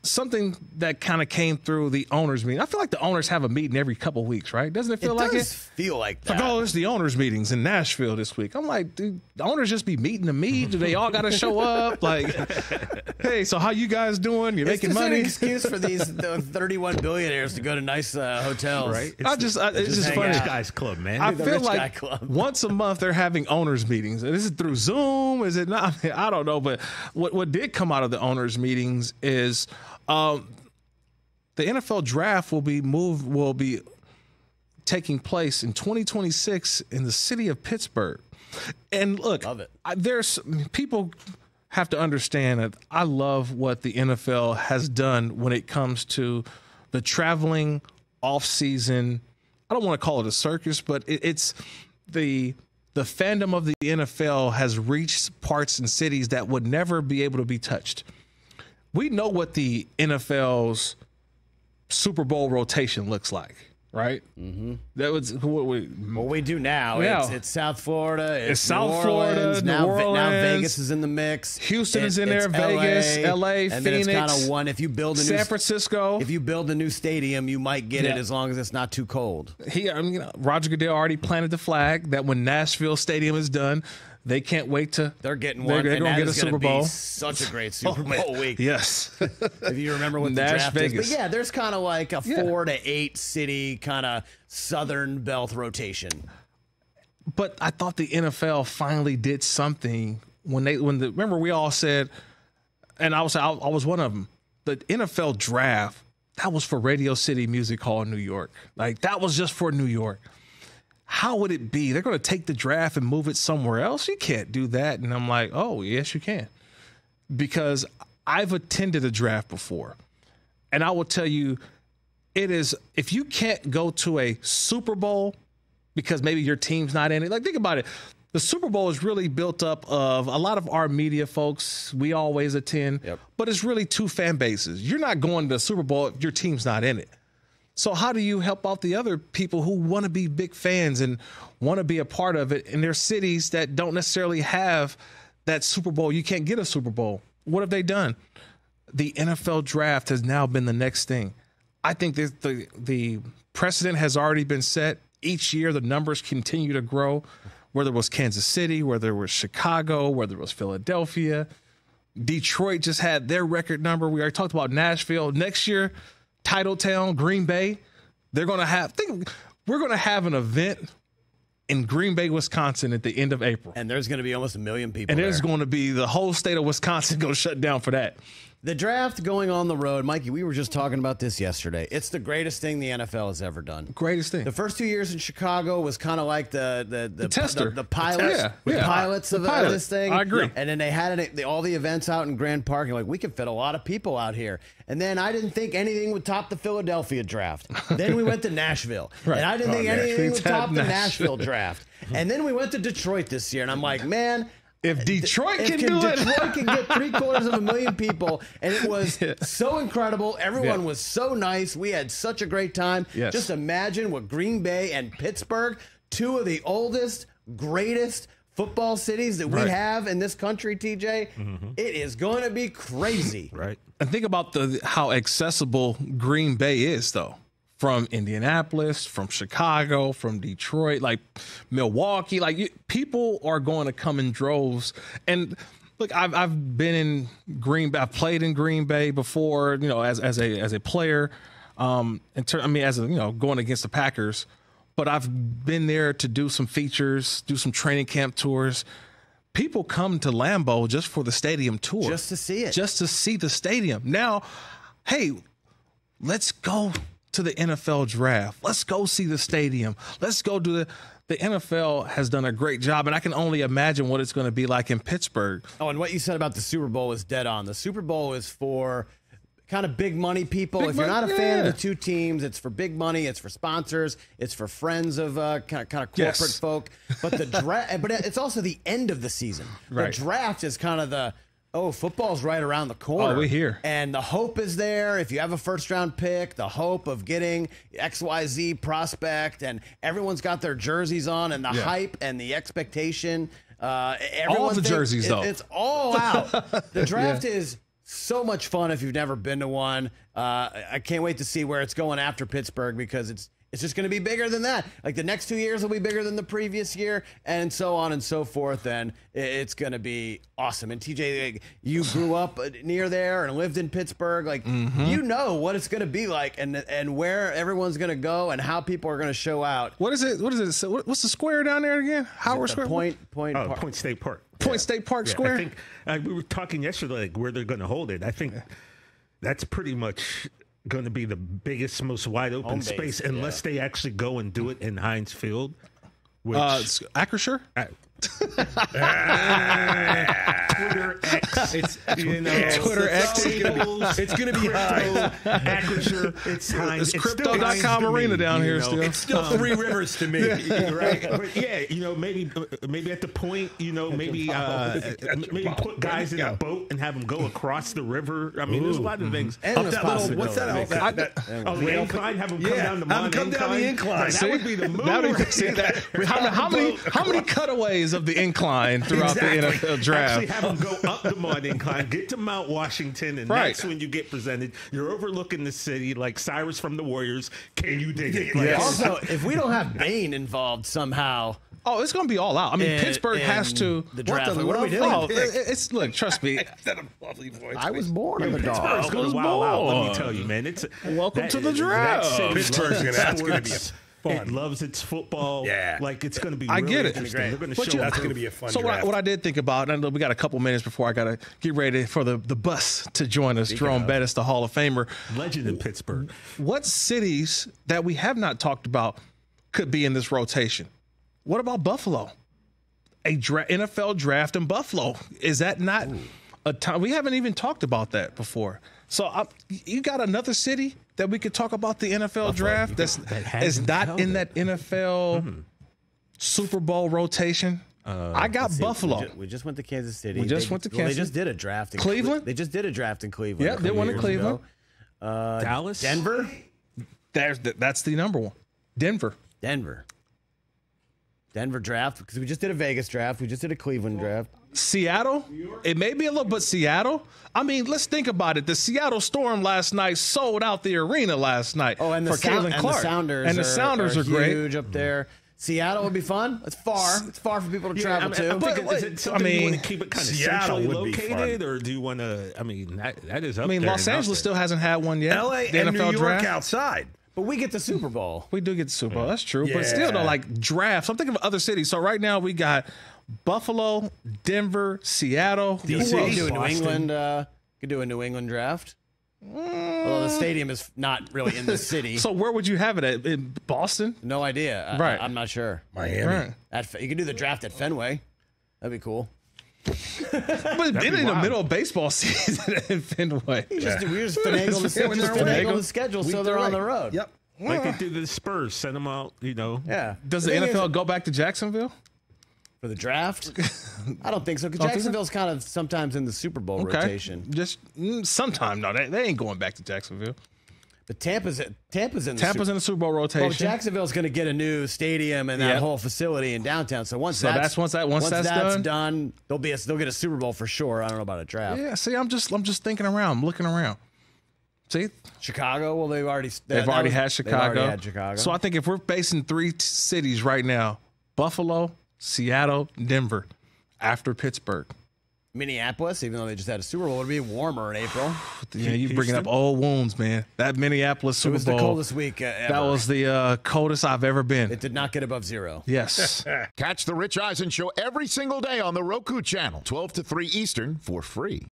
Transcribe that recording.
something that kind of came through the owners meeting. I feel like the owners have a meeting every couple of weeks, right? Doesn't it feel like it? It does feel like that. Like, oh, it's the owners meetings in Nashville this week. I'm like, dude, the owners just be meeting to meet. Do they all got to show up? Like, hey, so how you guys doing? You're making money? It's just an excuse for these 31 billionaires to go to nice hotels. Right? It's just funny. Rich guys club, man. I feel like once a month they're having owners meetings. Is it through Zoom? Is it not? I mean, I don't know. But what did come out of the owners meetings is the NFL draft will be taking place in 2026 in the city of Pittsburgh. And look, there's people have to understand that I love what the NFL has done when it comes to the traveling off-season. I don't want to call it a circus, but it's the fandom of the NFL has reached parts and cities that would never be able to be touched. We know what the NFL's Super Bowl rotation looks like, right? Mm-hmm. That was what we do now. Yeah. It's South Florida. It's South Florida. Now Vegas is in the mix. Houston is in there. Vegas, LA, and Phoenix. Then it's kind of one. If you build a San Francisco. If you build a new stadium, you might get it as long as it's not too cold. Roger Goodell already planted the flag that when Nashville Stadium is done, they can't wait to. They're getting one. They're going to get a Super Bowl. Such a great Super Bowl week. Yes. If you remember what the draft Vegas. is. But yeah, there's kind of like a 4 to 8 city kind of Southern belt rotation. But I thought the NFL finally did something remember we all said, and I was one of them. The NFL draft, that was for Radio City Music Hall in New York. Like that was just for New York. How would it be? They're going to take the draft and move it somewhere else? You can't do that. And I'm like, oh, yes, you can. Because I've attended a draft before. And I will tell you, it is, if you can't go to a Super Bowl because maybe your team's not in it. Like, think about it. The Super Bowl is really built up of a lot of our media folks. We always attend. Yep. But it's really 2 fan bases. You're not going to the Super Bowl if your team's not in it. So how do you help out the other people who want to be big fans and want to be a part of it in their cities that don't necessarily have that Super Bowl? You can't get a Super Bowl. What have they done? The NFL draft has now been the next thing. I think that the precedent has already been set. Each year, the numbers continue to grow, whether it was Kansas City, whether it was Chicago, whether it was Philadelphia. Detroit just had their record number. We already talked about Nashville. Next year, Titletown, Green Bay, we're going to have an event in Green Bay, Wisconsin at the end of April. And there's going to be almost 1 million people and there. There's going to be the whole state of Wisconsin going to shut down for that. The draft going on the road, Mikey, we were just talking about this yesterday. It's the greatest thing the NFL has ever done. Greatest thing. The first 2 years in Chicago was kind of like the tester. The pilots, pilots of this thing. I agree. And then they had all the events out in Grand Park, and like, we could fit a lot of people out here. And then I didn't think anything would top the Philadelphia draft. Then we went to Nashville. Right. And I didn't think anything would top the Nashville draft. And then we went to Detroit this year, and I'm like, man, if Detroit can get 750,000 people, and it was so incredible. Everyone was so nice. We had such a great time. Yes. Just imagine what Green Bay and Pittsburgh, 2 of the oldest, greatest football cities that we have in this country, TJ. Mm-hmm. It is going to be crazy. Right. And think about how accessible Green Bay is, though. From Indianapolis, from Chicago, from Detroit, like Milwaukee, people are going to come in droves. And look, I've been in Green Bay. I've played in Green Bay before, as a player. Going against the Packers. But I've been there to do some features, do some training camp tours. People come to Lambeau just for the stadium tour, just to see it, just to see the stadium. Now, hey, let's go to the NFL draft. Let's go see the stadium. Let's go do the NFL has done a great job, and I can only imagine what it's going to be like in Pittsburgh. Oh, and what you said about the Super Bowl is dead on. The Super Bowl is for kind of big money people. If you're not a fan of the 2 teams, it's for big money. It's for sponsors. It's for friends of kind of corporate folk. But the draft, but it's also the end of the season. Right. The draft is kind of the football's right around the corner. Oh, we're here. And the hope is there. If you have a first-round pick, the hope of getting XYZ prospect, and everyone's got their jerseys on, and the hype and the expectation. All the jerseys, though. It's all out. The draft is so much fun if you've never been to one. I can't wait to see where it's going after Pittsburgh, because it's just going to be bigger than that. Like the next 2 years will be bigger than the previous year, and so on and so forth. And it's going to be awesome. And TJ, you grew up near there and lived in Pittsburgh. Like you know what it's going to be like, and where everyone's going to go and how people are going to show out. What is it? What's the square down there again? Howard Square? Point State Park. Point State Park Square. I think we were talking yesterday, like where they're going to hold it. I think that's pretty much going to be the biggest, most wide open space, unless they actually go and do it in Heinz Field. Which, Acrisure? Twitter X. It's Twitter X. It's going to be Acrisure. It's Heinz. It's Crypto.com arena down here still. It's still Three Rivers to me. Right? But yeah, maybe at the point, maybe put guys in a boat and have them go across the river. I mean, there's a lot of things. And what's that? The incline, have them come down the mountain come down the incline. That would be the move. How many cutaways of the incline throughout the NFL draft? Actually have them go up the mud incline, get to Mount Washington, and that's when you get presented. You're overlooking the city like Cyrus from the Warriors. Can you dig it? Like, also, if we don't have Bane involved somehow. Oh, it's going to be all out. I mean, Pittsburgh has to. The draft. What are we doing? Look, trust me. I was born in the dog. Pittsburgh's going to wow out. Let me tell you, man. Welcome to the draft. Pittsburgh's going to be fun. It loves its football. Yeah. Like, it's going to be I really get it. interesting. They're going to show that's going to be a fun draft. What I did think about, and we got a couple minutes before I got to get ready for the bus to join us. Jerome Bettis, the Hall of Famer. Legend in Pittsburgh. What cities that we have not talked about could be in this rotation? What about Buffalo? NFL draft in Buffalo. Is that not a time? We haven't even talked about that before. So you got another city that we could talk about the NFL draft that is not in that NFL Super Bowl rotation. I got Buffalo. We just went to Kansas City. They just did a draft in Cleveland. They just did a draft in Cleveland. Yeah, they won in Cleveland. Dallas? Denver? That's the number one. Denver draft, because we just did a Vegas draft. We just did a Cleveland draft. Seattle? It may be a little, but Seattle? I mean, let's think about it. The Seattle Storm last night sold out the arena last night. Oh, and the Sounders are great. Huge up there. Seattle would be fun. It's far. It's far for people to travel to. Is it something you want to keep it kind of centrally located, or do you want to? I mean, that is up there. Los Angeles still hasn't had one yet. LA the and NFL New York draft. Outside. But we get the Super Bowl. We do get the Super Bowl. That's true. Yeah. But still, though, like drafts. I'm thinking of other cities. So right now we got Buffalo, Denver, Seattle, DC. Could do a New England draft. Although the stadium is not really in the city. So where would you have it at? In Boston? No idea. Right. I'm not sure. Miami. Right. You could do the draft at Fenway. That'd be cool. But then in the middle of baseball season in Fenway. We just finagle the schedule so they're on the road. Yep. Like they do the Spurs, send them out, Yeah. Does the NFL go back to Jacksonville? For the draft? I don't think so, because Jacksonville's kind of sometimes in the Super Bowl rotation. Just sometime. No, they ain't going back to Jacksonville. But Tampa's in the Super Bowl rotation. Well, Jacksonville's going to get a new stadium and that whole facility in downtown. So once that's done, they'll get a Super Bowl for sure. I don't know about a draft. Yeah, see, I'm just thinking around, I'm looking around. See, Chicago. Well, they've already had Chicago. So I think if we're facing three cities right now: Buffalo, Seattle, Denver, after Pittsburgh. Minneapolis, even though they just had a Super Bowl, would be warmer in April. Yeah, you bringing up old wounds, man. That Minneapolis Super Bowl. It was the coldest week ever. That was the coldest I've ever been. It did not get above zero. Yes. Catch the Rich Eisen Show every single day on the Roku channel, 12 to 3 Eastern, for free.